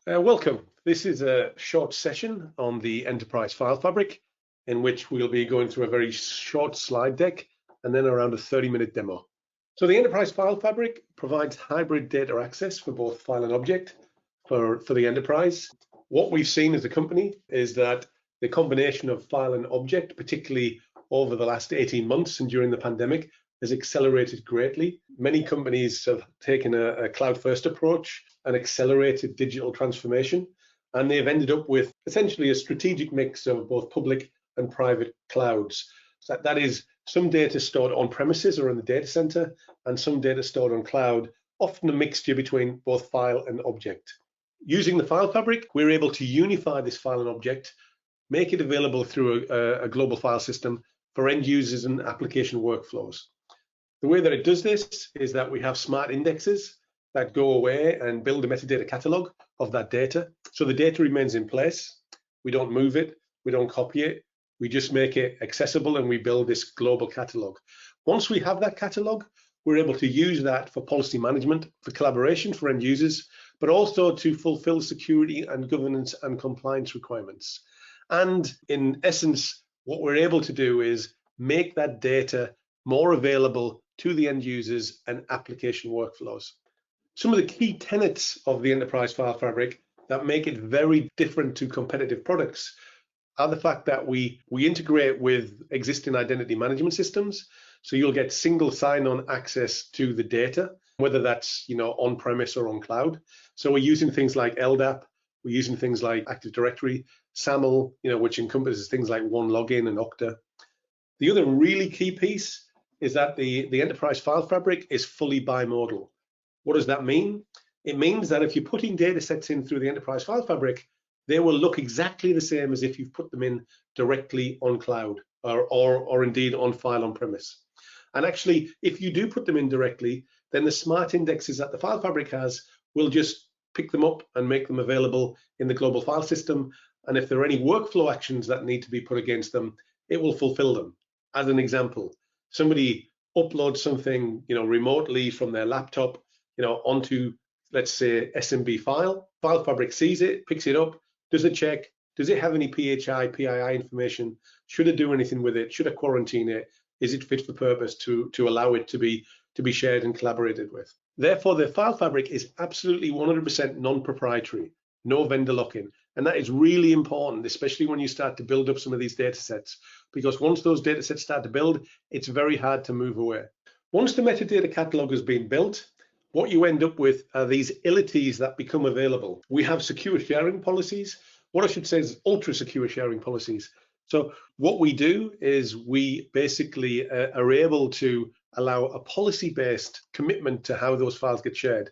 Welcome. This is a short session on the Enterprise File Fabric, in which we'll be going through a very short slide deck and then around a 30-minute demo. So the Enterprise File Fabric provides hybrid data access for both file and object for the enterprise. What we've seen as a company is that the combination of file and object, particularly over the last 18 months and during the pandemic, has accelerated greatly. Many companies have taken a cloud-first approach and accelerated digital transformation, and they've ended up with essentially a strategic mix of both public and private clouds. So that is some data stored on premises or in the data center, and some data stored on cloud, often a mixture between both file and object. Using the file fabric, we're able to unify this file and object, make it available through a global file system for end users and application workflows. The way that it does this is that we have smart indexes that go away and build a metadata catalog of that data. So the data remains in place. We don't move it, we don't copy it, we just make it accessible and we build this global catalog. Once we have that catalog, we're able to use that for policy management, for collaboration for end users, but also to fulfill security and governance and compliance requirements. And in essence, what we're able to do is make that data more available to the end users and application workflows. Some of the key tenets of the Enterprise File Fabric that make it very different to competitive products are the fact that we integrate with existing identity management systems. So you'll get single sign-on access to the data, whether that's on-premise or on cloud. So we're using things like LDAP, we're using things like Active Directory, SAML, which encompasses things like OneLogin and Okta. The other really key piece is that the Enterprise File Fabric is fully bimodal. What does that mean? It means that if you're putting data sets in through the Enterprise File Fabric, they will look exactly the same as if you've put them in directly on cloud or indeed on file on premise. And actually, if you do put them in directly, then the smart indexes that the File Fabric has will just pick them up and make them available in the global file system. And if there are any workflow actions that need to be put against them, it will fulfill them. As an example, somebody uploads something remotely from their laptop onto, let's say, SMB file. File Fabric sees it, picks it up, does a check. Does it have any PHI, PII information? Should it do anything with it? Should I quarantine it? Is it fit for purpose to allow it to be shared and collaborated with? Therefore, the File Fabric is absolutely 100% non-proprietary, no vendor lock-in. And that is really important, especially when you start to build up some of these data sets, because once those data sets start to build, it's very hard to move away. Once the metadata catalog has been built, what you end up with are these ilities that become available. We have secure sharing policies. What I should say is ultra secure sharing policies. So what we do is we basically are able to allow a policy-based commitment to how those files get shared.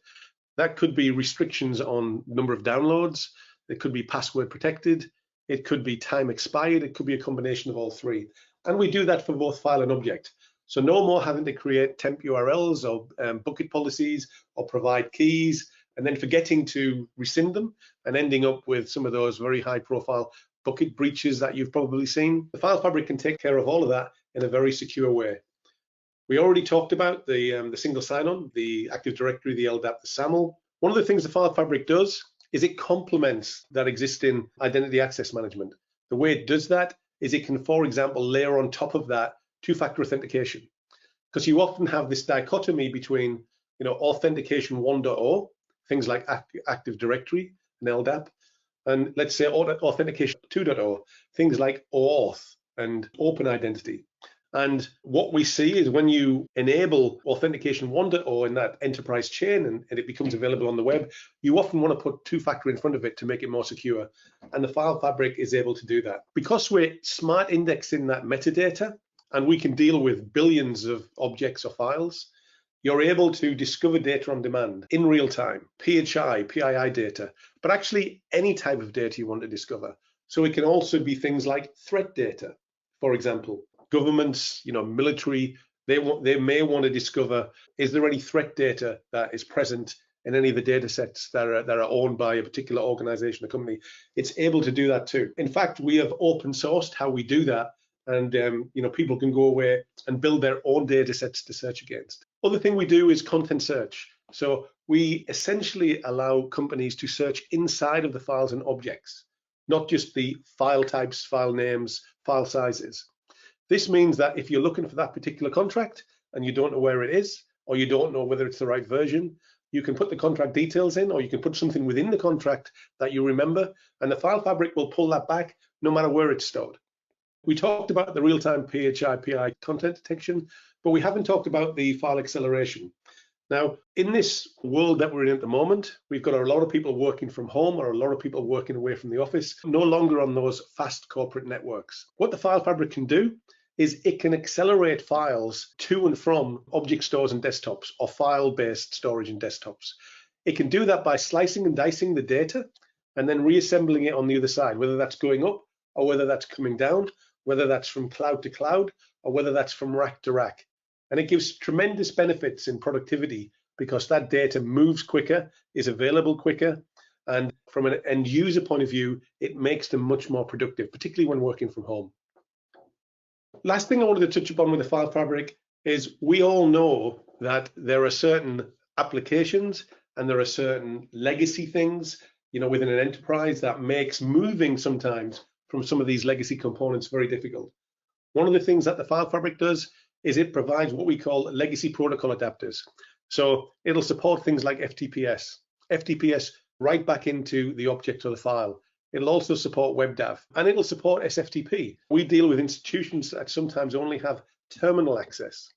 That could be restrictions on number of downloads. It could be password protected. It could be time expired. It could be a combination of all three. And we do that for both file and object. So no more having to create temp URLs or bucket policies or provide keys and then forgetting to rescind them and ending up with some of those very high profile bucket breaches that you've probably seen. The File Fabric can take care of all of that in a very secure way. We already talked about the single sign-on, the Active Directory, the LDAP, the SAML. One of the things the File Fabric does is it complements that existing identity access management. The way it does that is it can, for example, layer on top of that two-factor authentication, because you often have this dichotomy between authentication 1.0, things like Active Directory and LDAP, and let's say authentication 2.0, things like OAuth and Open Identity. And what we see is when you enable authentication 1.0 in that enterprise chain and it becomes available on the web, you often want to put two-factor in front of it to make it more secure. And the File Fabric is able to do that. Because we're smart indexing that metadata, and we can deal with billions of objects or files, you're able to discover data on demand in real time, PHI, PII data, but actually any type of data you want to discover. So it can also be things like threat data, for example. Governments, military, they may want to discover, is there any threat data that is present in any of the data sets that are owned by a particular organization or company? It's able to do that too. In fact, we have open sourced how we do that. And people can go away and build their own data sets to search against. Other thing we do is content search. So we essentially allow companies to search inside of the files and objects, not just the file types, file names, file sizes. This means that if you're looking for that particular contract and you don't know where it is, or you don't know whether it's the right version, you can put the contract details in, or you can put something within the contract that you remember, and the file fabric will pull that back no matter where it's stored. We talked about the real-time PHI content detection, but we haven't talked about the file acceleration. Now, in this world that we're in at the moment, we've got a lot of people working from home or a lot of people working away from the office, no longer on those fast corporate networks. What the file fabric can do is it can accelerate files to and from object stores and desktops, or file-based storage and desktops. It can do that by slicing and dicing the data and then reassembling it on the other side, whether that's going up or whether that's coming down, whether that's from cloud to cloud, or whether that's from rack to rack. And it gives tremendous benefits in productivity because that data moves quicker, is available quicker, and from an end user point of view, it makes them much more productive, particularly when working from home. Last thing I wanted to touch upon with the file fabric is we all know that there are certain applications and there are certain legacy things, within an enterprise that makes moving sometimes from some of these legacy components very difficult. One of the things that the file fabric does is it provides what we call legacy protocol adapters. So it'll support things like FTPS right back into the object or the file. It'll also support WebDAV, and it'll support SFTP. We deal with institutions that sometimes only have terminal access,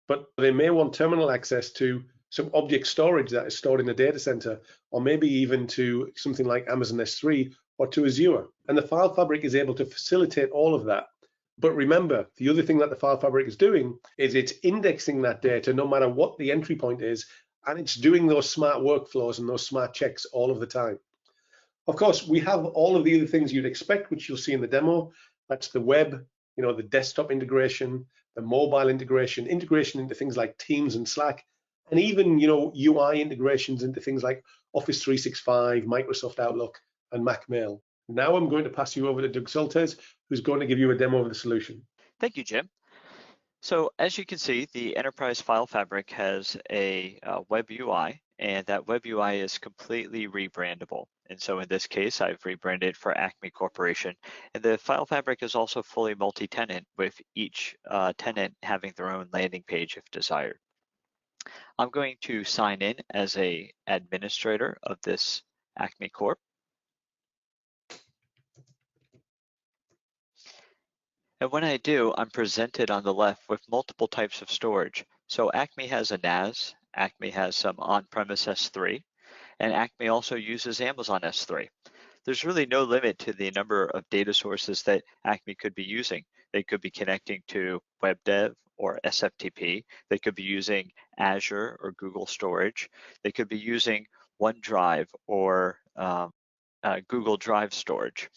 but they may want terminal access to some object storage that is stored in a data center, or maybe even to something like Amazon S3 or to Azure. And the file fabric is able to facilitate all of that. But remember, the other thing that the file fabric is doing is it's indexing that data no matter what the entry point is, and it's doing those smart workflows and those smart checks all of the time. Of course, we have all of the other things you'd expect, which you'll see in the demo. That's the web, the desktop integration, the mobile integration into things like Teams and Slack, and even, UI integrations into things like Office 365, Microsoft Outlook, and Mac Mail. Now I'm going to pass you over to Doug Soltes, who's going to give you a demo of the solution. Thank you, Jim. So as you can see, the Enterprise File Fabric has a web UI, and that web UI is completely rebrandable. And so in this case, I've rebranded for Acme Corporation. And the File Fabric is also fully multi-tenant, with each tenant having their own landing page if desired. I'm going to sign in as an administrator of this Acme Corp. And when I do, I'm presented on the left with multiple types of storage. So Acme has a NAS, Acme has some on-premise S3, and Acme also uses Amazon S3. There's really no limit to the number of data sources that Acme could be using. They could be connecting to WebDAV or SFTP. They could be using Azure or Google Storage. They could be using OneDrive or Google Drive storage.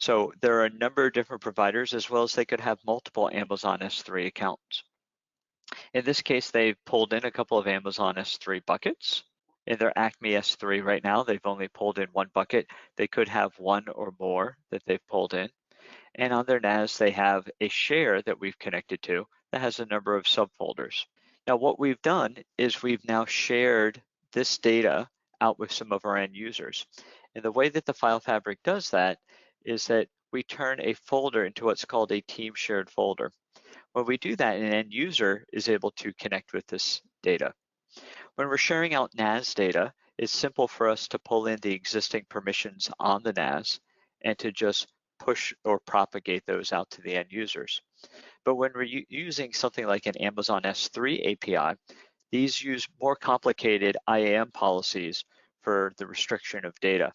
So there are a number of different providers, as well as they could have multiple Amazon S3 accounts. In this case, they've pulled in a couple of Amazon S3 buckets. In their Acme S3 right now, they've only pulled in one bucket. They could have one or more that they've pulled in. And on their NAS, they have a share that we've connected to that has a number of subfolders. Now, what we've done is we've now shared this data out with some of our end users. And the way that the file fabric does that is that we turn a folder into what's called a team shared folder. When we do that, an end user is able to connect with this data. When we're sharing out NAS data, it's simple for us to pull in the existing permissions on the NAS and to just push or propagate those out to the end users. But when we're using something like an Amazon S3 API, these use more complicated IAM policies for the restriction of data.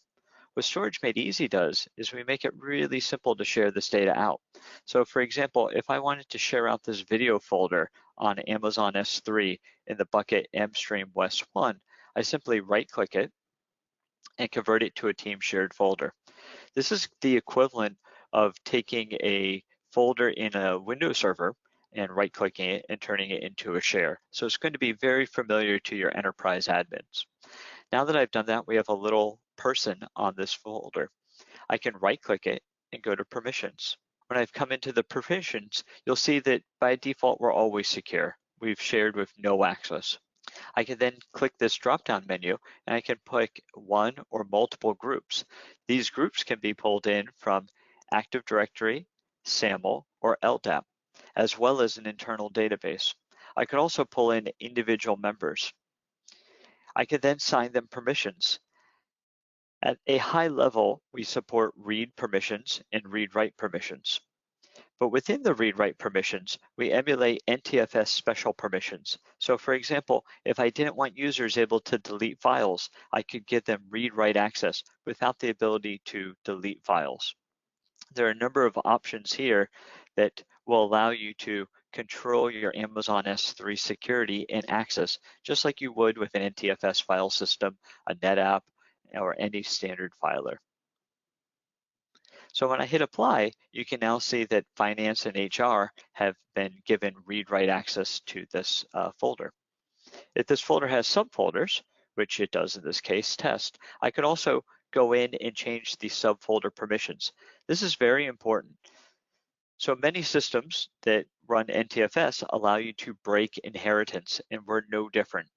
What Storage Made Easy does is we make it really simple to share this data out. So for example, if I wanted to share out this video folder on Amazon S3 in the bucket mstream west 1, I simply right-click it and convert it to a team shared folder. This is the equivalent of taking a folder in a Windows server and right-clicking it and turning it into a share. So it's going to be very familiar to your enterprise admins. Now that I've done that, we have a little person on this folder. I can right-click it and go to permissions. When I've come into the permissions, you'll see that by default, we're always secure. We've shared with no access. I can then click this drop-down menu and I can pick one or multiple groups. These groups can be pulled in from Active Directory, SAML, or LDAP, as well as an internal database. I could also pull in individual members. I could then assign them permissions. At a high level, we support read permissions and read-write permissions. But within the read-write permissions, we emulate NTFS special permissions. So for example, if I didn't want users able to delete files, I could give them read-write access without the ability to delete files. There are a number of options here that will allow you to control your Amazon S3 security and access, just like you would with an NTFS file system, a NetApp, or any standard filer. So when I hit apply, you can now see that finance and HR have been given read-write access to this folder. If this folder has subfolders, which it does in this case, test, I could also go in and change the subfolder permissions. This is very important. So many systems that run NTFS allow you to break inheritance, and we're no different.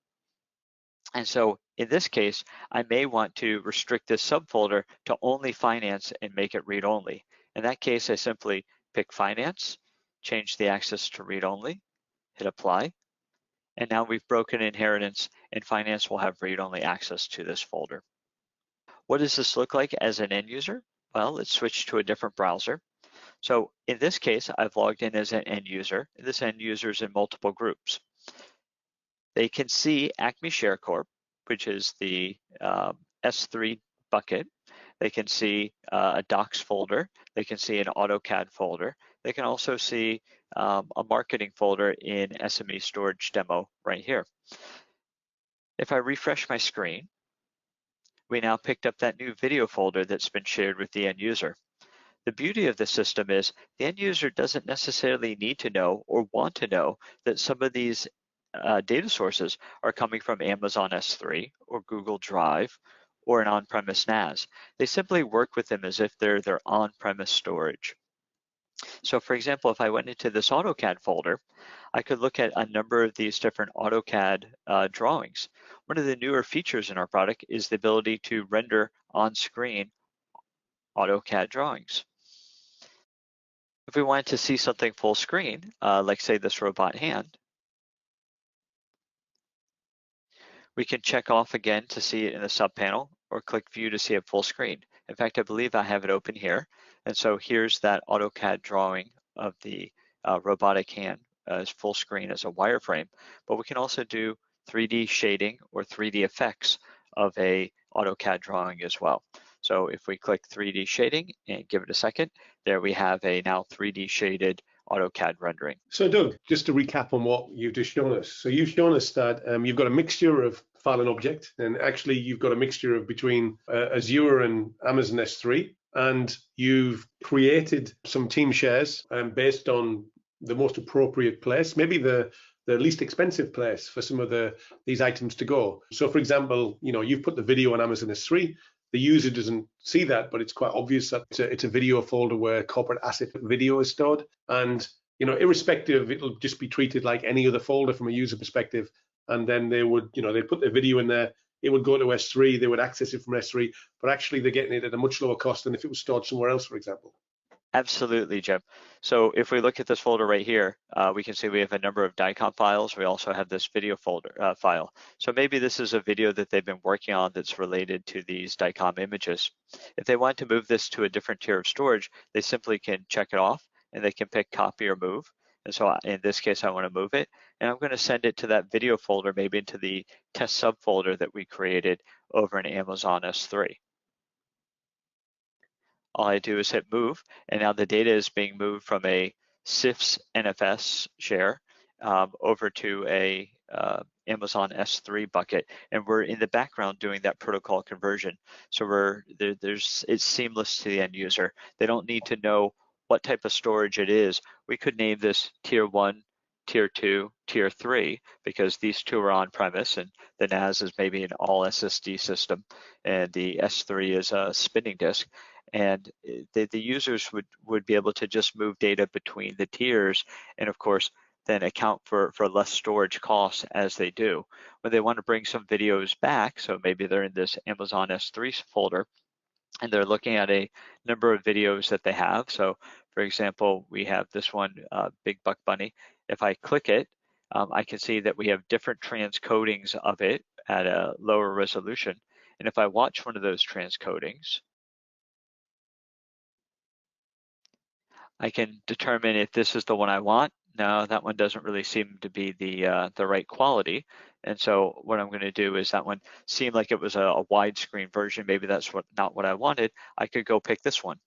And so in this case, I may want to restrict this subfolder to only finance and make it read-only. In that case, I simply pick finance, change the access to read-only, hit apply, and now we've broken inheritance and finance will have read-only access to this folder. What does this look like as an end user? Well, let's switch to a different browser. So in this case, I've logged in as an end user. This end user is in multiple groups. They can see Acme ShareCorp, which is the S3 bucket. They can see a docs folder. They can see an AutoCAD folder. They can also see a marketing folder in SME storage demo right here. If I refresh my screen, we now picked up that new video folder that's been shared with the end user. The beauty of the system is the end user doesn't necessarily need to know or want to know that some of these data sources are coming from Amazon S3 or Google Drive or an on-premise NAS. They simply work with them as if they're their on-premise storage. So for example, if I went into this AutoCAD folder, I could look at a number of these different AutoCAD drawings. One of the newer features in our product is the ability to render on-screen AutoCAD drawings. If we wanted to see something full screen, like say this robot hand, we can check off again to see it in the subpanel or click view to see it full screen. In fact, I believe I have it open here. And so here's that AutoCAD drawing of the robotic hand as full screen as a wireframe, but we can also do 3D shading or 3D effects of a AutoCAD drawing as well. So if we click 3D shading and give it a second, there we have a now 3D shaded AutoCAD rendering. So Doug, just to recap on what you've just shown us. So you've shown us that you've got a mixture of file and object, and actually you've got a mixture of between Azure and Amazon S3, and you've created some team shares based on the most appropriate place, maybe the least expensive place for some of these items to go. So for example, you've put the video on Amazon S3. The user doesn't see that, but it's quite obvious that it's a video folder where corporate asset video is stored. And irrespective, it'll just be treated like any other folder from a user perspective. And then they would, they put their video in there. It would go to S3. They would access it from S3, but actually they're getting it at a much lower cost than if it was stored somewhere else, for example. Absolutely, Jim. So if we look at this folder right here, we can see we have a number of DICOM files. We also have this video folder file. So maybe this is a video that they've been working on that's related to these DICOM images. If they want to move this to a different tier of storage, they simply can check it off and they can pick copy or move. And so in this case, I want to move it, and I'm going to send it to that video folder, maybe into the test subfolder that we created over in Amazon S3. All I do is hit move, and now the data is being moved from a CIFS NFS share over to a Amazon S3 bucket, and we're in the background doing that protocol conversion. So it's seamless to the end user. They don't need to know what type of storage it is. We could name this Tier 1, Tier 2, Tier 3, because these two are on-premise, and the NAS is maybe an all SSD system, and the S3 is a spinning disk. And the users would be able to just move data between the tiers. And of course, then account for less storage costs as they do. When they want to bring some videos back, so maybe they're in this Amazon S3 folder, and they're looking at a number of videos that they have. So for example, we have this one, Big Buck Bunny. If I click it, I can see that we have different transcodings of it at a lower resolution. And if I watch one of those transcodings, I can determine if this is the one I want. No, that one doesn't really seem to be the right quality. And so what I'm going to do is that one seemed like it was a widescreen version. Maybe that's not what I wanted. I could go pick this one.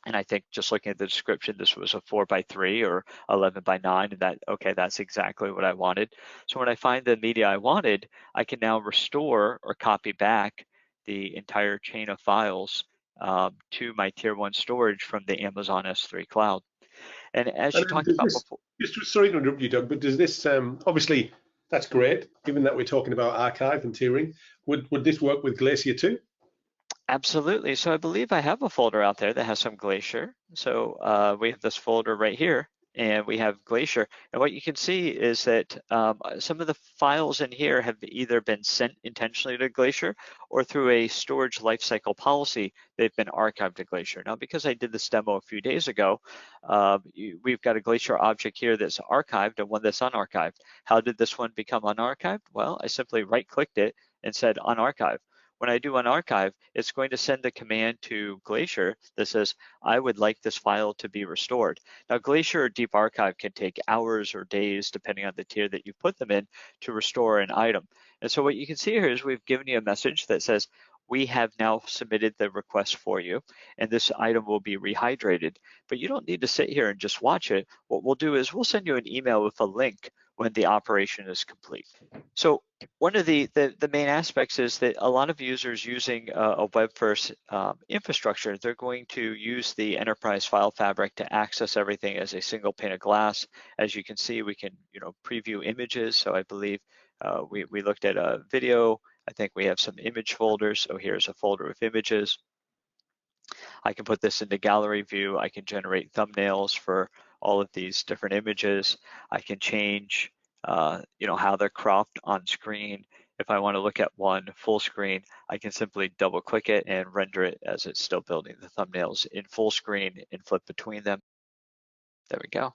And I think just looking at the description, this was a 4:3 or 11:9, and okay, that's exactly what I wanted. So when I find the media I wanted, I can now restore or copy back the entire chain of files to my tier 1 storage from the Amazon S3 cloud. And as you talked about before, sorry to interrupt you, Doug, but does this obviously that's great, given that we're talking about archive and tiering. Would this work with Glacier too? Absolutely. So I believe I have a folder out there that has some Glacier. So we have this folder right here, and we have Glacier. And what you can see is that some of the files in here have either been sent intentionally to Glacier, or through a storage lifecycle policy, they've been archived to Glacier. Now, because I did this demo a few days ago, we've got a Glacier object here that's archived and one that's unarchived. How did this one become unarchived? Well, I simply right-clicked it and said unarchive. When I do unarchive, it's going to send the command to Glacier that says, I would like this file to be restored. Now, Glacier or Deep Archive can take hours or days, depending on the tier that you put them in, to restore an item. And so what you can see here is we've given you a message that says, we have now submitted the request for you, and this item will be rehydrated. But you don't need to sit here and just watch it. What we'll do is we'll send you an email with a link when the operation is complete. So one of the main aspects is that a lot of users using a web-first infrastructure, they're going to use the enterprise file fabric to access everything as a single pane of glass. As you can see, we can preview images. So I believe we looked at a video. I think we have some image folders. So here's a folder with images. I can put this into gallery view. I can generate thumbnails for all of these different images. I can change how they're cropped on screen. If I want to look at one full screen, I can simply double click it and render it as it's still building the thumbnails in full screen and flip between them. There we go.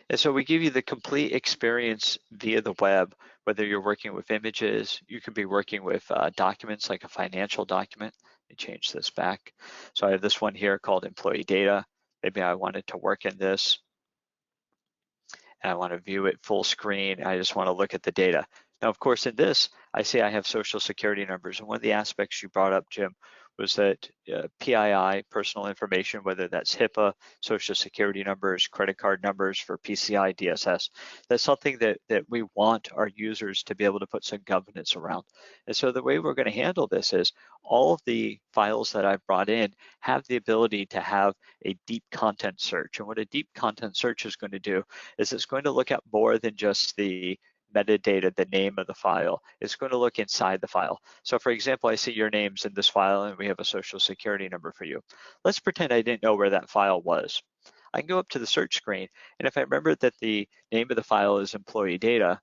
And so we give you the complete experience via the web, whether you're working with images, you could be working with documents like a financial document. Let me change this back. So I have this one here called employee data. Maybe I wanted to work in this, and I want to view it full screen. I just want to look at the data. Now, of course, in this, I see I have social security numbers. And one of the aspects you brought up, Jim, was that PII, personal information, whether that's HIPAA, social security numbers, credit card numbers for PCI DSS, that's something that we want our users to be able to put some governance around. And so the way we're going to handle this is all of the files that I've brought in have the ability to have a deep content search. And what a deep content search is going to do is it's going to look at more than just the metadata, the name of the file. It's going to look inside the file. So for example, I see your name's in this file and we have a social security number for you. Let's pretend I didn't know where that file was. I can go up to the search screen, and if I remember that the name of the file is employee data,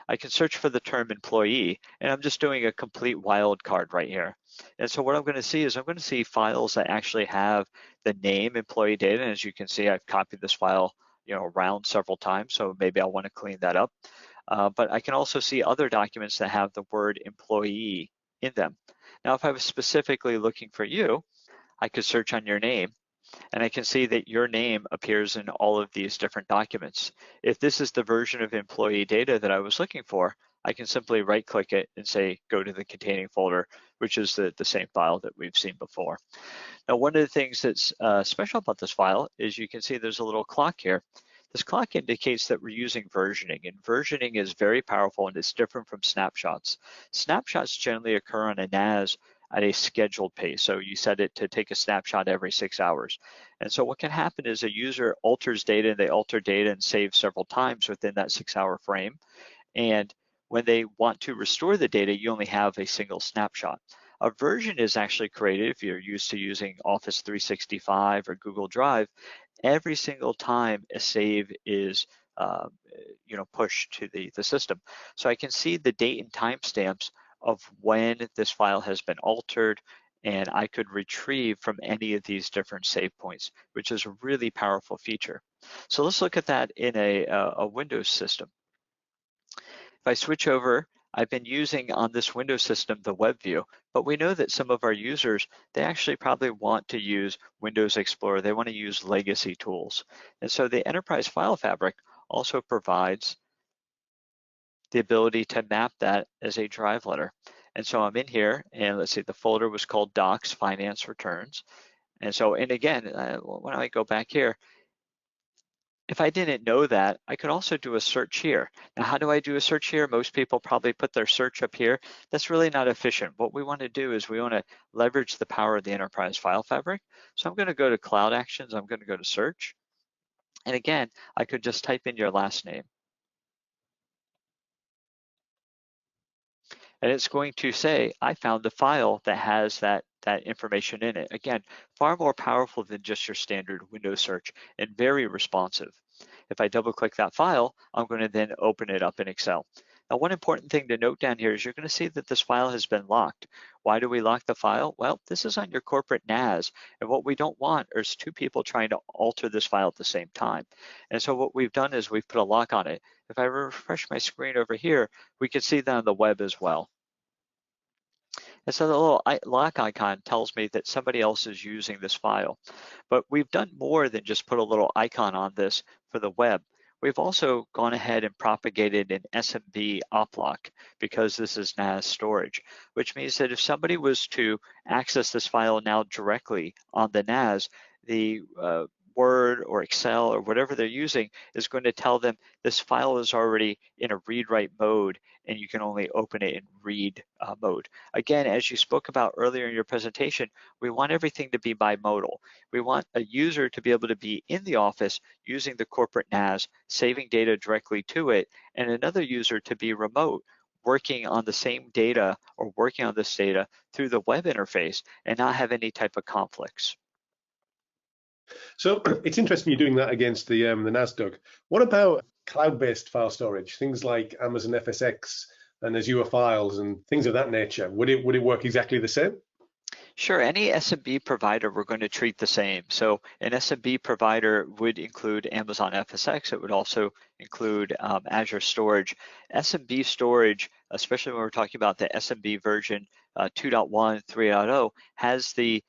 I can search for the term employee, and I'm just doing a complete wildcard right here. And so what I'm going to see is I'm going to see files that actually have the name employee data. And as you can see, I've copied this file around several times, so maybe I'll want to clean that up. But I can also see other documents that have the word employee in them. Now, if I was specifically looking for you, I could search on your name, and I can see that your name appears in all of these different documents. If this is the version of employee data that I was looking for, I can simply right-click it and say, go to the containing folder, which is the same file that we've seen before. Now, one of the things that's special about this file is you can see there's a little clock here. This clock indicates that we're using versioning, and versioning is very powerful and it's different from snapshots. Snapshots generally occur on a NAS at a scheduled pace. So you set it to take a snapshot every 6 hours. And so what can happen is a user alters data, and they alter data and save several times within that 6-hour frame. And when they want to restore the data, you only have a single snapshot. a version is actually created if you're used to using Office 365 or Google Drive. Every single time a save is pushed to the system. So I can see the date and timestamps of when this file has been altered, and I could retrieve from any of these different save points, which is a really powerful feature. So let's look at that in a Windows system. If I switch over, I've been using on this Windows system the web view, but we know that some of our users, they actually probably want to use Windows Explorer. They want to use legacy tools. And so the Enterprise File Fabric also provides the ability to map that as a drive letter. And so I'm in here, and let's see, the folder was called Docs Finance Returns. And again, when I go back here, if I didn't know that, I could also do a search here. Now, how do I do a search here? Most people probably put their search up here. That's really not efficient. What we want to do is we want to leverage the power of the Enterprise File Fabric. So I'm going to go to Cloud Actions. I'm going to go to Search. And again, I could just type in your last name. And it's going to say, I found the file that has that information in it. Again, far more powerful than just your standard Windows search and very responsive. If I double click that file, I'm going to then open it up in Excel. Now, one important thing to note down here is you're going to see that this file has been locked. Why do we lock the file? Well, this is on your corporate NAS, and what we don't want is two people trying to alter this file at the same time. And so what we've done is we've put a lock on it. If I refresh my screen over here, we can see that on the web as well. And so the little lock icon tells me that somebody else is using this file. But we've done more than just put a little icon on this for the web. We've also gone ahead and propagated an SMB oplock because this is NAS storage, which means that if somebody was to access this file now directly on the NAS, the Word or Excel or whatever they're using is going to tell them this file is already in a read-write mode and you can only open it in read mode. Again, as you spoke about earlier in your presentation, we want everything to be bimodal. We want a user to be able to be in the office using the corporate NAS, saving data directly to it, and another user to be remote, working on the same data or working on this data through the web interface and not have any type of conflicts. So it's interesting you're doing that against the NAS, Doug. What about cloud-based file storage, things like Amazon FSx and Azure Files and things of that nature? Would it work exactly the same? Sure, any SMB provider we're going to treat the same. So an SMB provider would include Amazon FSx. It would also include Azure Storage. SMB storage, especially when we're talking about the SMB version 2.1, 3.0, has the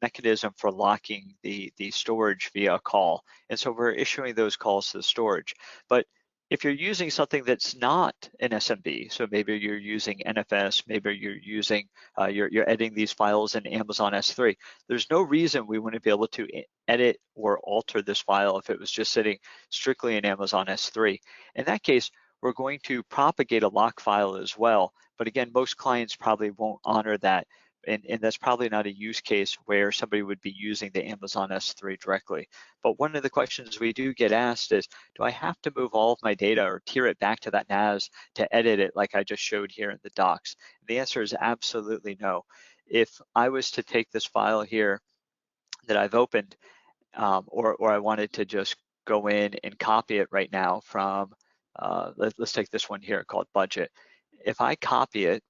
mechanism for locking the storage via a call. And so we're issuing those calls to the storage. But if you're using something that's not an SMB, so maybe you're using NFS, maybe you're using, you're editing these files in Amazon S3, there's no reason we wouldn't be able to edit or alter this file if it was just sitting strictly in Amazon S3. In that case, we're going to propagate a lock file as well. But again, most clients probably won't honor that. And that's probably not a use case where somebody would be using the Amazon S3 directly. But one of the questions we do get asked is, do I have to move all of my data or tier it back to that NAS to edit it like I just showed here in the docs? The answer is absolutely no. If I was to take this file here that I've opened, or I wanted to just go in and copy it right now from, let's take this one here called budget. If I copy it,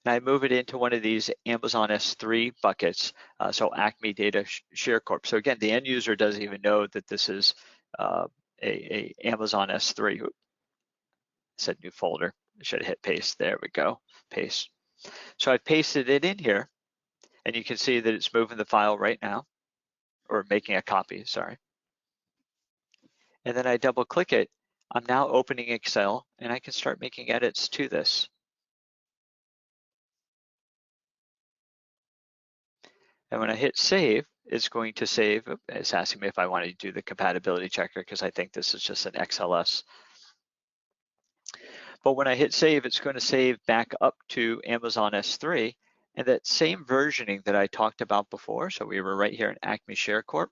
and I move it into one of these Amazon S3 buckets, so Acme Data Share Corp. So again, the end user doesn't even know that this is a Amazon S3. Oops. Said new folder. I should have hit paste. There we go, paste. So I've pasted it in here, and you can see that it's moving the file right now, or making a copy, sorry. And then I double click it. I'm now opening Excel, and I can start making edits to this. And when I hit save, it's going to save. It's asking me if I want to do the compatibility checker because I think this is just an XLS. But when I hit save, it's going to save back up to Amazon S3. And that same versioning that I talked about before, so we were right here in Acme Share Corp,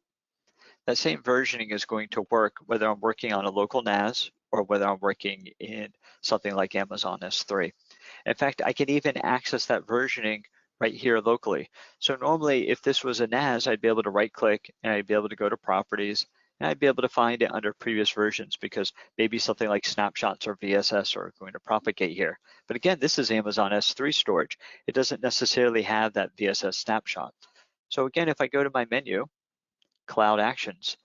that same versioning is going to work whether I'm working on a local NAS or whether I'm working in something like Amazon S3. In fact, I can even access that versioning right here locally. So normally, if this was a NAS, I'd be able to right click and I'd be able to go to properties and I'd be able to find it under previous versions because maybe something like snapshots or VSS are going to propagate here. But again, this is Amazon S3 storage. It doesn't necessarily have that VSS snapshot. So again, if I go to my menu, Cloud Actions,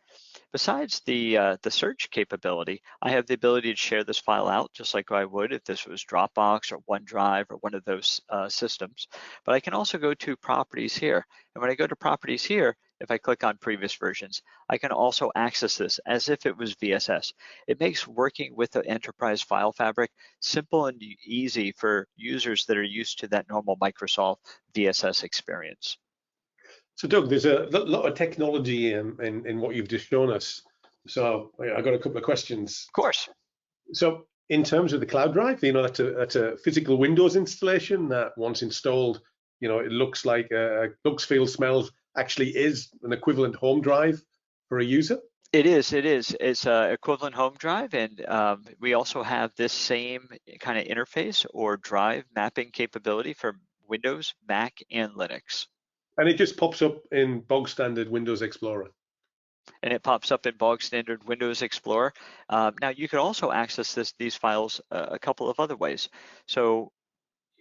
besides the search capability, I have the ability to share this file out just like I would if this was Dropbox or OneDrive or one of those systems. But I can also go to properties here. And when I go to properties here, if I click on previous versions, I can also access this as if it was VSS. It makes working with the enterprise file fabric simple and easy for users that are used to that normal Microsoft VSS experience. So Doug, there's a lot of technology in what you've just shown us. So I got a couple of questions. Of course. So in terms of the cloud drive, that's a physical Windows installation that once installed, it looks like looks, feels, smells, actually is an equivalent home drive for a user. It is. It's an equivalent home drive, and we also have this same kind of interface or drive mapping capability for Windows, Mac, and Linux. And it just pops up in bog standard Windows Explorer. And it pops up in bog standard Windows Explorer. Now you can also access these files a couple of other ways. So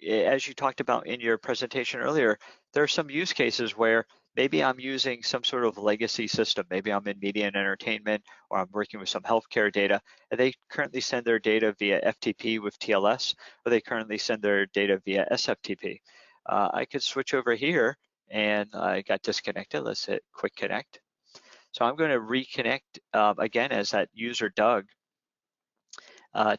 as you talked about in your presentation earlier, there are some use cases where maybe I'm using some sort of legacy system. Maybe I'm in media and entertainment, or I'm working with some healthcare data, and they currently send their data via FTP with TLS, or they currently send their data via SFTP. I could switch over here, and I got disconnected. Let's hit quick connect. So I'm going to reconnect again as that user Doug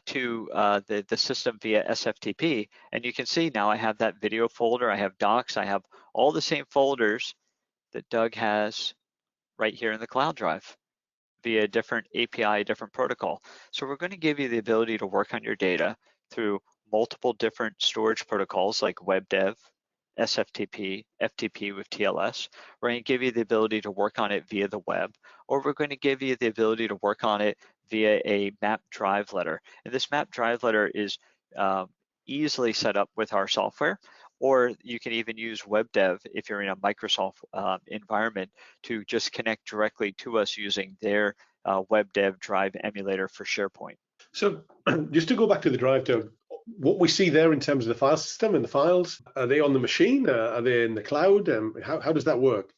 to the system via SFTP. And you can see now I have that video folder, I have docs, I have all the same folders that Doug has right here in the cloud drive via different API, different protocol. So we're going to give you the ability to work on your data through multiple different storage protocols like WebDev, SFTP, FTP with TLS. We're going to give you the ability to work on it via the web, or we're going to give you the ability to work on it via a map drive letter. And this map drive letter is easily set up with our software, or you can even use WebDev if you're in a Microsoft environment to just connect directly to us using their WebDev drive emulator for SharePoint. So just to go back to the drive, Doug, what we see there in terms of the file system and the files, are they on the machine? Are they in the cloud? How does that work?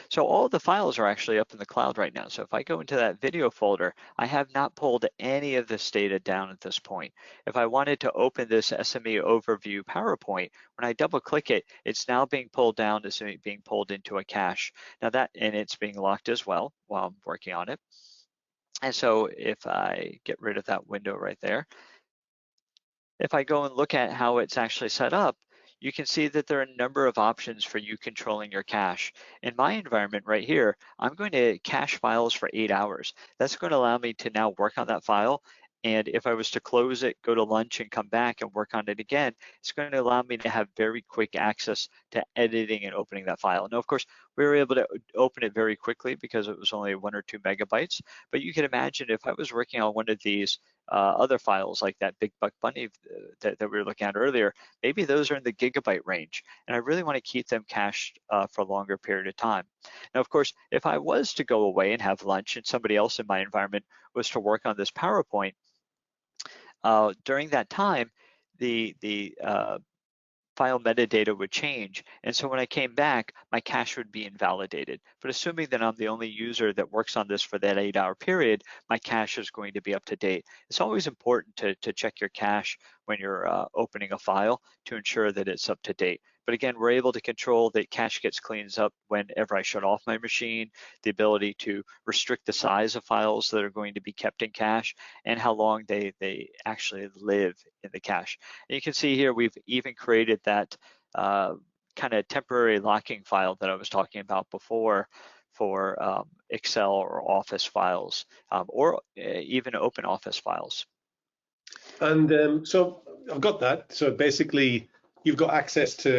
So all of the files are actually up in the cloud right now. So if I go into that video folder, I have not pulled any of this data down at this point. If I wanted to open this SME overview PowerPoint, when I double click it, it's now being pulled down, it's being pulled into a cache. Now and it's being locked as well while I'm working on it. And so if I get rid of that window right there, if I go and look at how it's actually set up, you can see that there are a number of options for you controlling your cache. In my environment right here, I'm going to cache files for 8 hours. That's going to allow me to now work on that file. And if I was to close it, go to lunch and come back and work on it again, it's going to allow me to have very quick access to editing and opening that file. Now, of course, we were able to open it very quickly because it was only 1 or 2 megabytes. But you can imagine if I was working on one of these other files like that Big Buck Bunny that we were looking at earlier, maybe those are in the gigabyte range. And I really want to keep them cached for a longer period of time. Now, of course, if I was to go away and have lunch and somebody else in my environment was to work on this PowerPoint, during that time, the file metadata would change. And so when I came back, my cache would be invalidated. But assuming that I'm the only user that works on this for that 8-hour period, my cache is going to be up to date. It's always important to check your cache when you're opening a file to ensure that it's up to date. But again, we're able to control that cache gets cleaned up whenever I shut off my machine, the ability to restrict the size of files that are going to be kept in cache, and how long they actually live in the cache. And you can see here, we've even created that kind of temporary locking file that I was talking about before for Excel or Office files, or even open Office files. And so I've got that. So basically, you've got access to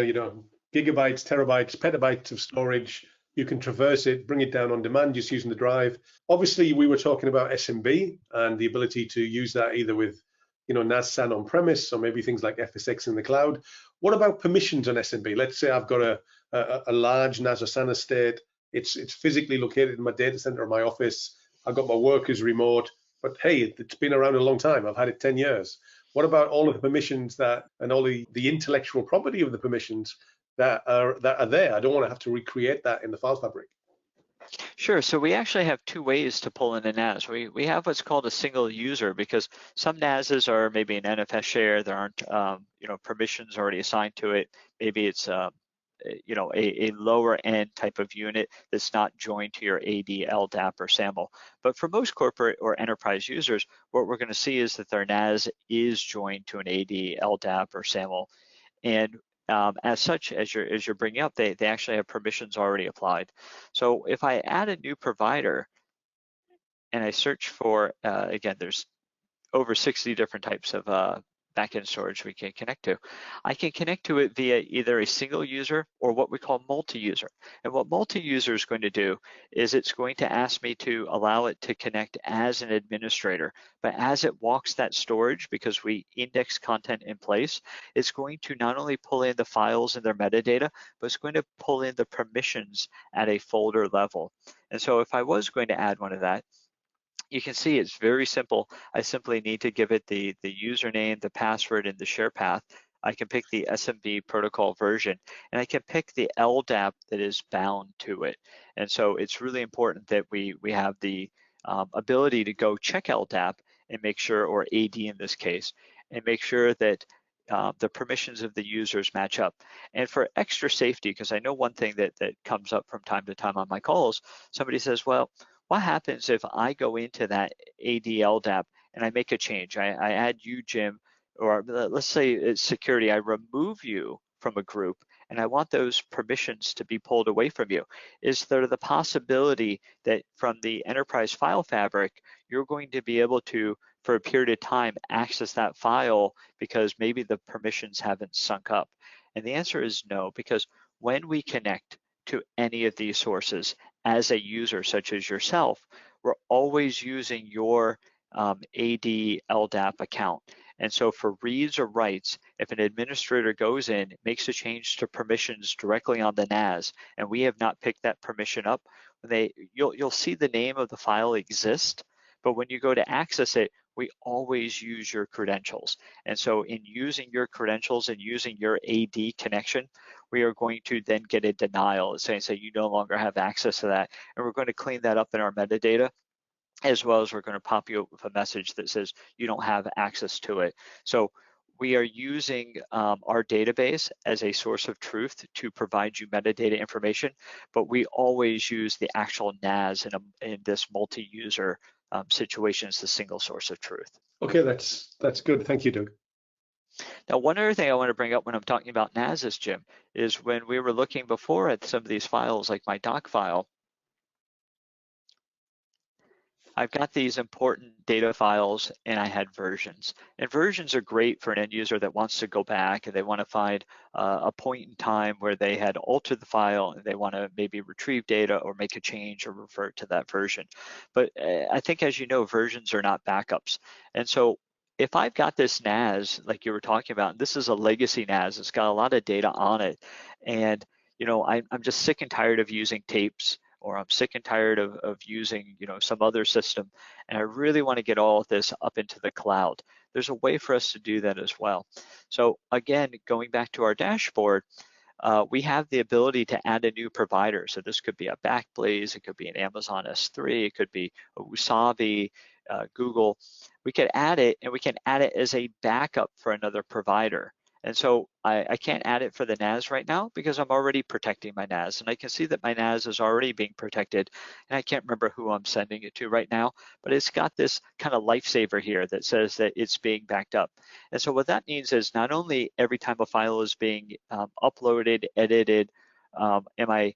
gigabytes, terabytes, petabytes of storage. You can traverse it, bring it down on demand just using the drive. Obviously, we were talking about SMB and the ability to use that either with NAS SAN on-premise, or maybe things like FSX in the cloud. What about permissions on SMB? Let's say I've got a large NAS or SAN estate. It's physically located in my data center or my office. I've got my workers remote, but hey, it's been around a long time. I've had it 10 years. What about all of the permissions and all the intellectual property of the permissions that are there? I don't want to have to recreate that in the file fabric. Sure. So we actually have two ways to pull in a NAS. We have what's called a single user, because some NASs are maybe an NFS share. There aren't permissions already assigned to it. Maybe it's a lower end type of unit that's not joined to your AD, LDAP, or SAML. But for most corporate or enterprise users, what we're going to see is that their NAS is joined to an AD, LDAP, or SAML. And as such, as you're bringing up, they actually have permissions already applied. So if I add a new provider and I search for, again, there's over 60 different types of backend storage we can connect to. I can connect to it via either a single user or what we call multi-user. And what multi-user is going to do is it's going to ask me to allow it to connect as an administrator. But as it walks that storage, because we index content in place, it's going to not only pull in the files and their metadata, but it's going to pull in the permissions at a folder level. And so if I was going to add one of that, you can see it's very simple. I simply need to give it the username, the password, and the share path. I can pick the SMB protocol version, and I can pick the LDAP that is bound to it. And so it's really important that we have the ability to go check LDAP and make sure, or AD in this case, and make sure that the permissions of the users match up. And for extra safety, because I know one thing that comes up from time to time on my calls, somebody says, well, what happens if I go into that AD LDAP and I make a change? I add you, Jim, or let's say it's security. I remove you from a group and I want those permissions to be pulled away from you. Is there the possibility that from the enterprise file fabric, you're going to be able to, for a period of time, access that file because maybe the permissions haven't sunk up? And the answer is no, because when we connect to any of these sources as a user such as yourself, we're always using your AD LDAP account. And so for reads or writes, if an administrator goes in, makes a change to permissions directly on the NAS, and we have not picked that permission up, you'll see the name of the file exist, but when you go to access it, we always use your credentials. And so in using your credentials and using your AD connection, we are going to then get a denial saying you no longer have access to that. And we're going to clean that up in our metadata, as well as we're going to pop you up with a message that says you don't have access to it. So we are using our database as a source of truth to provide you metadata information, but we always use the actual NAS in this multi-user situation as the single source of truth. Okay, that's good. Thank you, Doug. Now, one other thing I want to bring up when I'm talking about NASs, Jim, is when we were looking before at some of these files, like my doc file, I've got these important data files and I had versions. And versions are great for an end user that wants to go back and they want to find a point in time where they had altered the file and they want to maybe retrieve data or make a change or revert to that version. But I think, as you know, versions are not backups. And so if I've got this NAS, like you were talking about, and this is a legacy NAS, it's got a lot of data on it. And, I'm just sick and tired of using tapes, or I'm sick and tired of using, some other system, and I really want to get all of this up into the cloud. There's a way for us to do that as well. So again, going back to our dashboard, we have the ability to add a new provider. So this could be a Backblaze, it could be an Amazon S3, it could be a Wasabi, Google. We could add it, and we can add it as a backup for another provider. And so I can't add it for the NAS right now because I'm already protecting my NAS, and I can see that my NAS is already being protected, and I can't remember who I'm sending it to right now, but it's got this kind of lifesaver here that says that it's being backed up. And so what that means is not only every time a file is being uploaded, edited, am I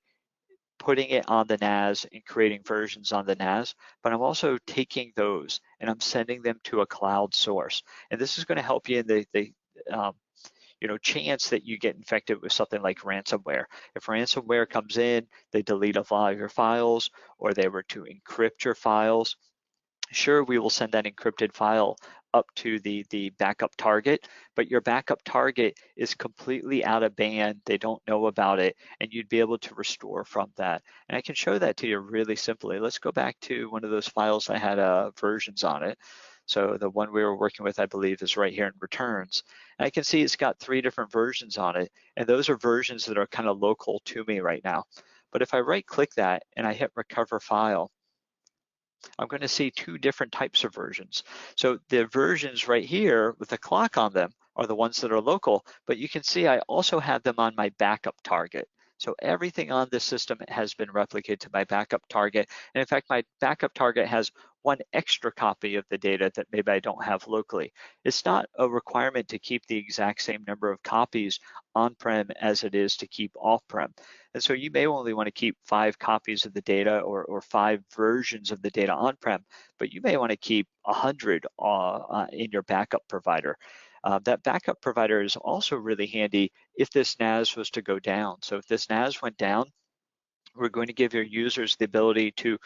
putting it on the NAS and creating versions on the NAS, but I'm also taking those and I'm sending them to a cloud source. And this is going to help you in the chance that you get infected with something like ransomware. If ransomware comes in, they delete a lot of your files, or they were to encrypt your files, sure, we will send that encrypted file up to the backup target, but your backup target is completely out of band. They don't know about it, and you'd be able to restore from that. And I can show that to you really simply. Let's go back to one of those files that had versions on it. So the one we were working with, I believe, is right here in returns. And I can see it's got 3 different versions on it, and those are versions that are kind of local to me right now. But if I right-click that and I hit recover file, I'm going to see 2 different types of versions. So the versions right here with the clock on them are the ones that are local, but you can see I also have them on my backup target. So everything on this system has been replicated to my backup target. And in fact, my backup target has 1 extra copy of the data that maybe I don't have locally. It's not a requirement to keep the exact same number of copies on-prem as it is to keep off-prem. And so you may only want to keep 5 copies of the data or 5 versions of the data on-prem, but you may want to keep 100 in your backup provider. That backup provider is also really handy if this NAS was to go down. So if this NAS went down, we're going to give your users the ability to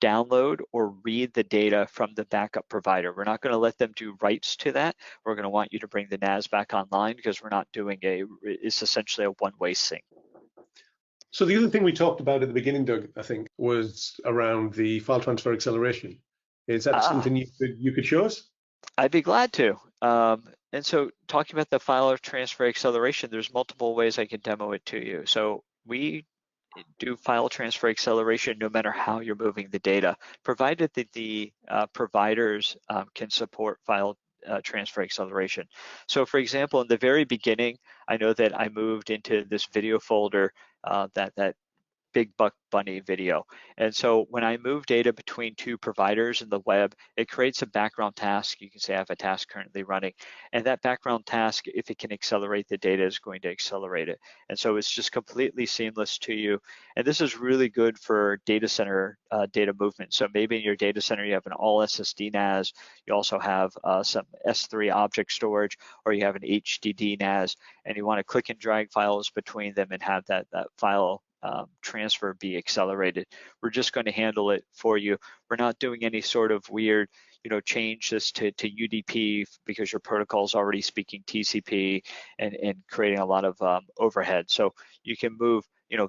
download or read the data from the backup provider. We're not going to let them do writes to that. We're going to want you to bring the NAS back online because we're not doing it's essentially a one-way sync. So the other thing we talked about at the beginning, Doug, I think, was around the file transfer acceleration. Is that something you could show us? I'd be glad to. And so talking about the file transfer acceleration, there's multiple ways I can demo it to you. So we do file transfer acceleration no matter how you're moving the data, provided that the providers can support file transfer acceleration. So for example, in the very beginning, I know that I moved into this video folder that Big Buck Bunny video. And so when I move data between 2 providers in the web, it creates a background task. You can say I have a task currently running, and that background task, if it can accelerate the data, is going to accelerate it. And so it's just completely seamless to you. And this is really good for data center data movement. So maybe in your data center, you have an all SSD NAS, you also have some S3 object storage, or you have an HDD NAS, and you want to click and drag files between them and have that file transfer be accelerated. We're just going to handle it for you. We're not doing any sort of weird, change this to UDP because your protocol is already speaking TCP and creating a lot of overhead. So you can move,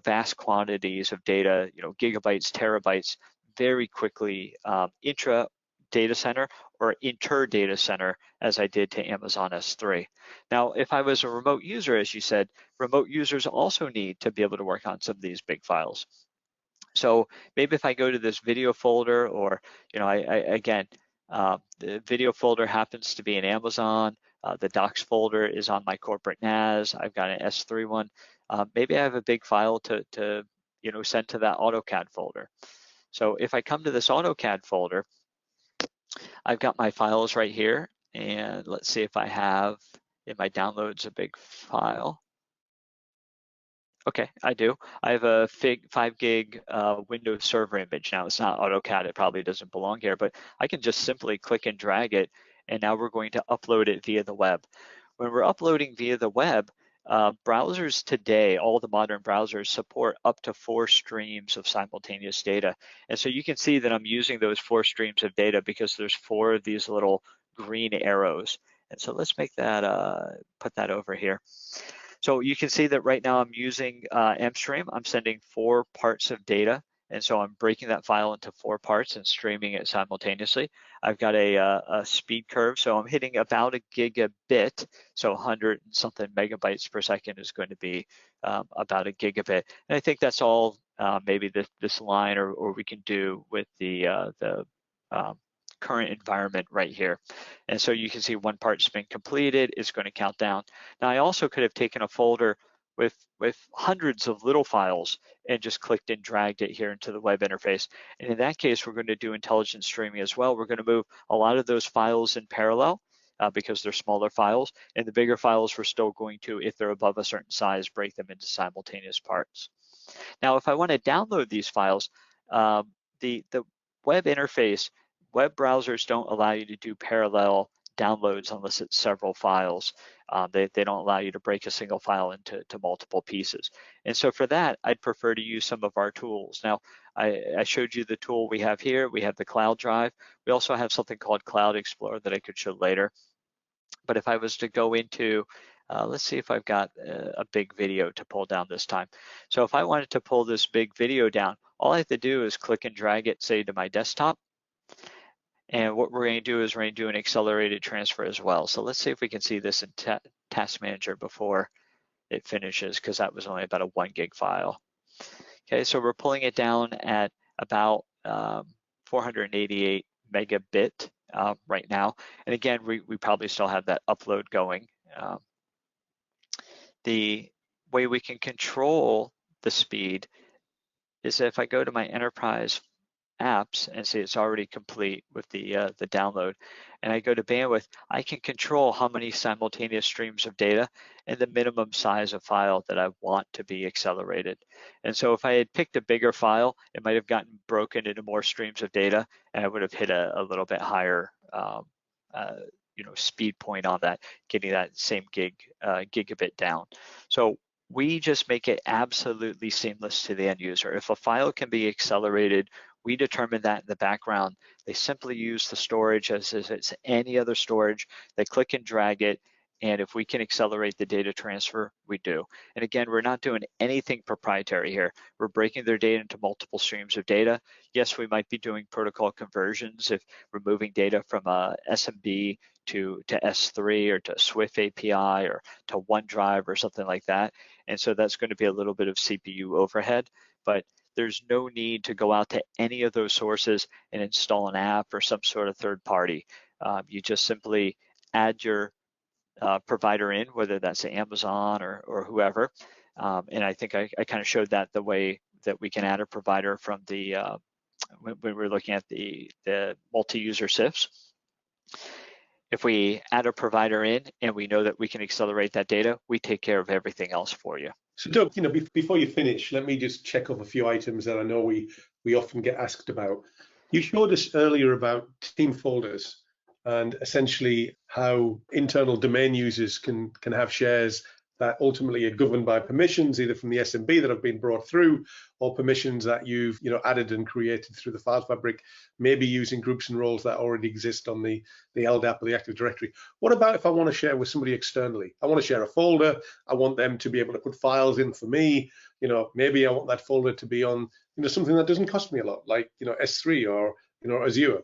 vast quantities of data, gigabytes, terabytes very quickly intra data center or inter data center, as I did to Amazon S3. Now, if I was a remote user, as you said, remote users also need to be able to work on some of these big files. So maybe if I go to this video folder, or the video folder happens to be in Amazon, the docs folder is on my corporate NAS, I've got an S3 one, maybe I have a big file to send to that AutoCAD folder. So if I come to this AutoCAD folder, I've got my files right here, and let's see if I have in my downloads a big file. Okay, I do. I have a 5 gig Windows Server image. Now it's not AutoCAD, it probably doesn't belong here, but I can just simply click and drag it, and now we're going to upload it via the web. When we're uploading via the web, browsers today, all the modern browsers support up to 4 streams of simultaneous data. And so you can see that I'm using those 4 streams of data because there's 4 of these little green arrows. And so let's make that, put that over here. So you can see that right now I'm using MStream. I'm sending 4 parts of data. And so I'm breaking that file into 4 parts and streaming it simultaneously. I've got a speed curve, so I'm hitting about a gigabit. So 100 and something megabytes per second is going to be about a gigabit. And I think that's all maybe this line or we can do with the current environment right here. And so you can see 1 part's been completed, it's going to count down. Now I also could have taken a folder with hundreds of little files and just clicked and dragged it here into the web interface. And in that case, we're going to do intelligent streaming as well. We're going to move a lot of those files in parallel because they're smaller files, and the bigger files we're still going to, if they're above a certain size, break them into simultaneous parts. Now, if I want to download these files, the web interface, web browsers don't allow you to do parallel downloads unless it's several files. They don't allow you to break a single file into multiple pieces. And so for that, I'd prefer to use some of our tools. Now, I showed you the tool we have here. We have the cloud drive. We also have something called Cloud Explorer that I could show later. But if I was to go into, let's see if I've got a big video to pull down this time. So if I wanted to pull this big video down, all I have to do is click and drag it, say, to my desktop. And what we're going to do is we're going to do an accelerated transfer as well. So let's see if we can see this in Task Manager before it finishes, because that was only about a 1 gig file. Okay, so we're pulling it down at about 488 megabit right now. And again, we probably still have that upload going. The way we can control the speed is if I go to my enterprise apps and see it's already complete with the download, and I go to bandwidth, I can control how many simultaneous streams of data and the minimum size of file that I want to be accelerated. And so if I had picked a bigger file, it might have gotten broken into more streams of data, and I would have hit a little bit higher speed point on that, getting that same gigabit down. So we just make it absolutely seamless to the end user. If a file can be accelerated, we determine that in the background. They simply use the storage as if it's any other storage. They click and drag it, and if we can accelerate the data transfer, we do. And again, we're not doing anything proprietary here. We're breaking their data into multiple streams of data. Yes, we might be doing protocol conversions if we're moving data from a SMB to S3 or to Swift API or to OneDrive or something like that. And so that's going to be a little bit of CPU overhead, but there's no need to go out to any of those sources and install an app or some sort of third party. You just simply add your provider in, whether that's Amazon or whoever. And I think I kind of showed that the way that we can add a provider from the, when we're looking at the multi-user CIFs. If we add a provider in and we know that we can accelerate that data, we take care of everything else for you. So Doug, before you finish, let me just check off a few items that I know we often get asked about. You showed us earlier about team folders and essentially how internal domain users can have shares that ultimately are governed by permissions, either from the SMB that have been brought through, or permissions that you've added and created through the file fabric, maybe using groups and roles that already exist on the LDAP or the Active Directory. What about if I want to share with somebody externally? I want to share a folder. I want them to be able to put files in for me. Maybe I want that folder to be on something that doesn't cost me a lot, like S3 or Azure.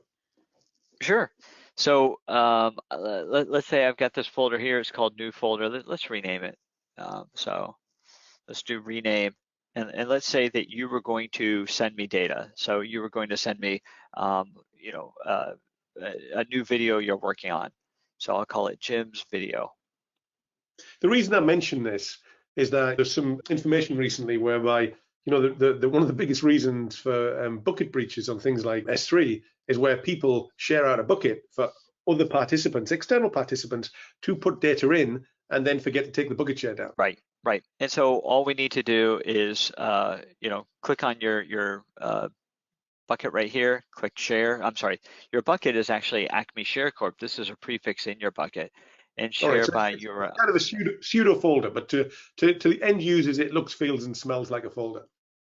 Sure. So let's say I've got this folder here. It's called new folder. Let's rename it. So let's do rename. And let's say that you were going to send me data. So you were going to send me, a new video you're working on. So I'll call it Jim's video. The reason I mention this is that there's some information recently whereby one of the biggest reasons for bucket breaches on things like S3 is where people share out a bucket for other participants, external participants, to put data in and then forget to take the bucket share down. Right. And so all we need to do is, click on your bucket right here, click share. I'm sorry, your bucket is actually Acme Share Corp. This is a prefix in your bucket. And share right, so by it's your kind of a pseudo folder, but to the end users, it looks, feels, and smells like a folder.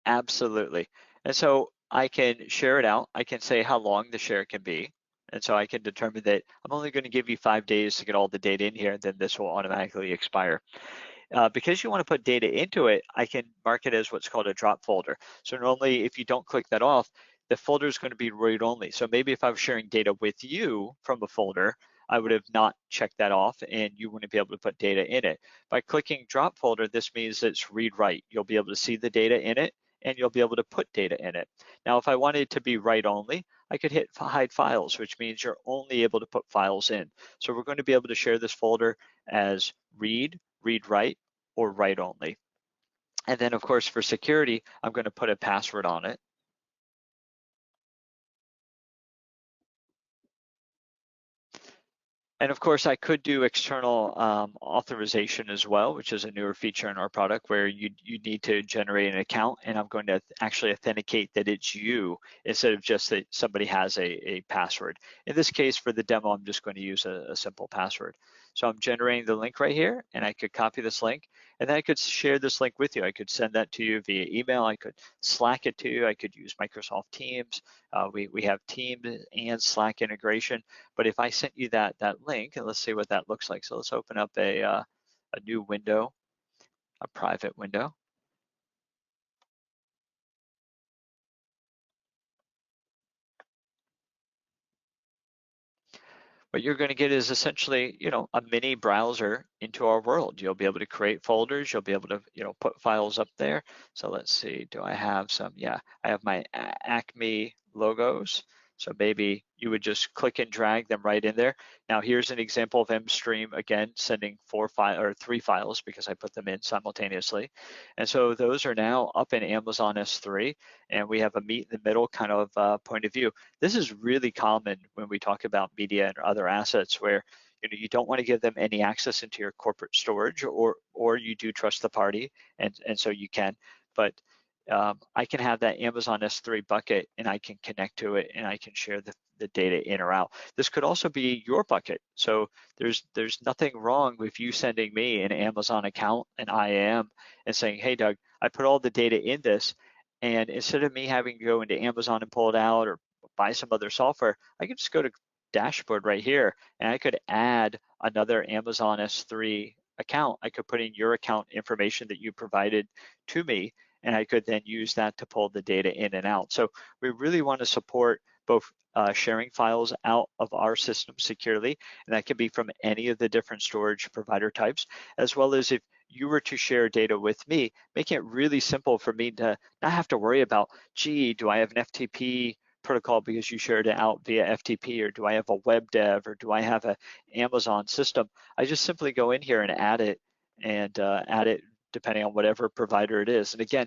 Absolutely. And so I can share it out. I can say how long the share can be. And so I can determine that I'm only going to give you 5 days to get all the data in here, and then this will automatically expire. Because you want to put data into it, I can mark it as what's called a drop folder. So normally, if you don't click that off, the folder is going to be read only. So maybe if I was sharing data with you from a folder, I would have not checked that off and you wouldn't be able to put data in it. By clicking drop folder, this means it's read write. You'll be able to see the data in it and you'll be able to put data in it. Now, if I wanted to be write only, I could hit hide files, which means you're only able to put files in. So we're going to be able to share this folder as read, read write, or write only. And then of course for security, I'm going to put a password on it. And of course, I could do external authorization as well, which is a newer feature in our product where you need to generate an account, and I'm going to actually authenticate that it's you instead of just that somebody has a password. In this case, for the demo, I'm just going to use a simple password. So I'm generating the link right here, and I could copy this link, and then I could share this link with you. I could send that to you via email. I could Slack it to you. I could use Microsoft Teams. We have Teams and Slack integration. But if I sent you that link, and let's see what that looks like. So let's open up a new window, a private window. What you're going to get is essentially, a mini browser into our world. You'll be able to create folders. You'll be able to, put files up there. So let's see, do I have some? Yeah, I have my Acme logos. So maybe you would just click and drag them right in there. Now here's an example of MStream, again, sending 3 files because I put them in simultaneously. And so those are now up in Amazon S3, and we have a meet in the middle kind of point of view. This is really common when we talk about media and other assets where you don't want to give them any access into your corporate storage, or you do trust the party, and so you can. But I can have that Amazon S3 bucket, and I can connect to it, and I can share the data in or out. This could also be your bucket. So there's nothing wrong with you sending me an Amazon account, an IAM, and saying, hey, Doug, I put all the data in this, and instead of me having to go into Amazon and pull it out or buy some other software, I can just go to dashboard right here, and I could add another Amazon S3 account. I could put in your account information that you provided to me, and I could then use that to pull the data in and out. So we really want to support both sharing files out of our system securely, and that can be from any of the different storage provider types, as well as if you were to share data with me, making it really simple for me to not have to worry about, gee, do I have an FTP protocol because you shared it out via FTP, or do I have a web dev, or do I have an Amazon system? I just simply go in here and add it, and add it depending on whatever provider it is. And again,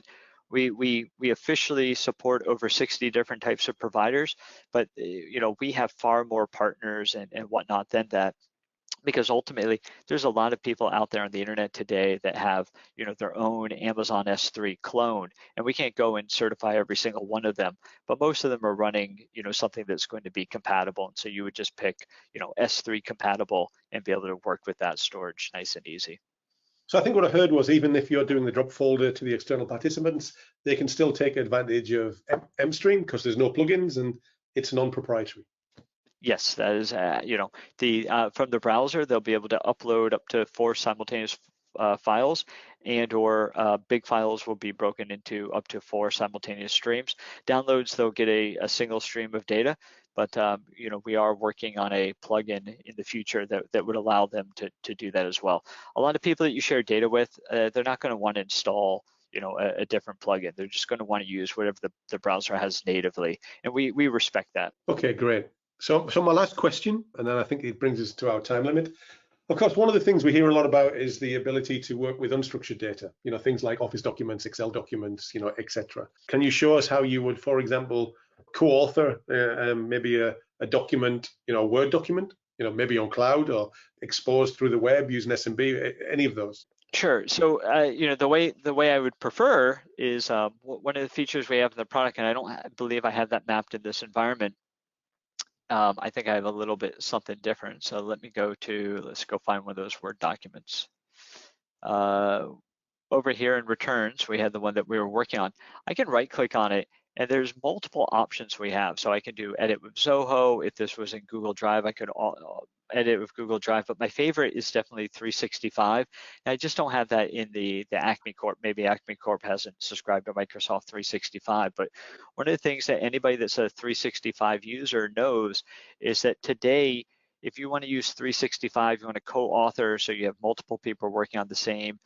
we officially support over 60 different types of providers, but we have far more partners and whatnot than that, because ultimately there's a lot of people out there on the internet today that have their own Amazon S3 clone, and we can't go and certify every single one of them, but most of them are running something that's going to be compatible, and so you would just pick S3 compatible and be able to work with that storage nice and easy. So I think what I heard was, even if you're doing the drop folder to the external participants, they can still take advantage of MStream because there's no plugins and it's non-proprietary. Yes, that is, from the browser, they'll be able to upload up to 4 simultaneous files, and or big files will be broken into up to 4 simultaneous streams. Downloads, they'll get a single stream of data, but we are working on a plugin in the future that would allow them to do that as well. A lot of people that you share data with, they're not going to want to install a different plugin. They're just going to want to use whatever the browser has natively, and we respect that. Okay, great. So my last question, and then I think it brings us to our time limit. Of course, one of the things we hear a lot about is the ability to work with unstructured data, things like Office documents, Excel documents, etc. Can you show us how you would, for example, co-author maybe a document, a Word document, maybe on cloud or exposed through the web using SMB, any of those? Sure. So, the way I would prefer is one of the features we have in the product, and I don't believe I have that mapped in this environment. I think I have a little bit something different. So let's go find one of those Word documents. Over here in returns, we had the one that we were working on. I can right click on it, and there's multiple options we have. So I can do edit with Zoho. If this was in Google Drive, I could edit with Google Drive, but my favorite is definitely 365. And I just don't have that in the Acme Corp. Maybe Acme Corp hasn't subscribed to Microsoft 365, but one of the things that anybody that's a 365 user knows is that today, if you want to use 365, you want to co-author, so you have multiple people working on the same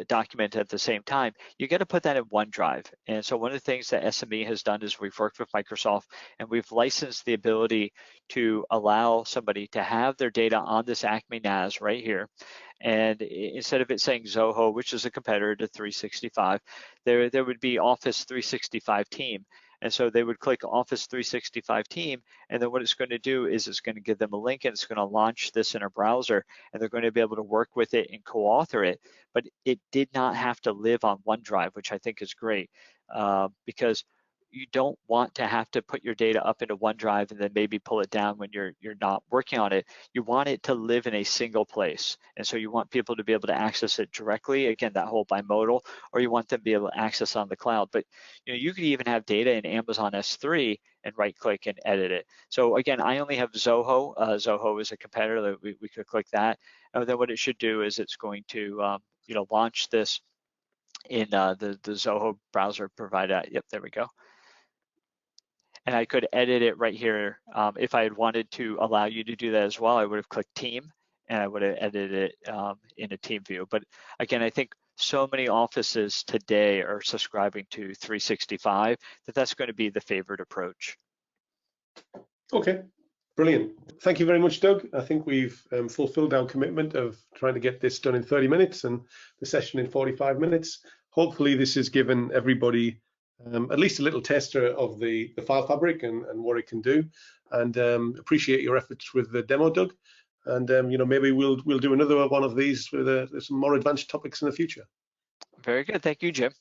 document at the same time, you got to put that in OneDrive. And so one of the things that SME has done is we've worked with Microsoft, and we've licensed the ability to allow somebody to have their data on this Acme NAS right here. And instead of it saying Zoho, which is a competitor to 365, there would be Office 365 team. And so they would click Office 365 Team, and then what it's going to do is it's going to give them a link, and it's going to launch this in a browser, and they're going to be able to work with it and co-author it. But it did not have to live on OneDrive, which I think is great, because you don't want to have to put your data up into OneDrive and then maybe pull it down when you're not working on it. You want it to live in a single place. And so you want people to be able to access it directly, again, that whole bimodal, or you want them to be able to access on the cloud. But you could even have data in Amazon S3 and right click and edit it. So again, I only have Zoho. Zoho is a competitor that we could click that. And then what it should do is it's going to launch this in the Zoho browser provider. Yep, there we go. And I could edit it right here. If I had wanted to allow you to do that as well, I would have clicked Team, and I would have edited it in a team view. But again, I think so many offices today are subscribing to 365 that that's going to be the favored approach. Okay, brilliant. Thank you very much, Doug. I think we've fulfilled our commitment of trying to get this done in 30 minutes and the session in 45 minutes. Hopefully this has given everybody at least a little tester of the file fabric and what it can do, and appreciate your efforts with the demo, Doug. And maybe we'll do another one of these with some more advanced topics in the future. Very good. Thank you, Jim.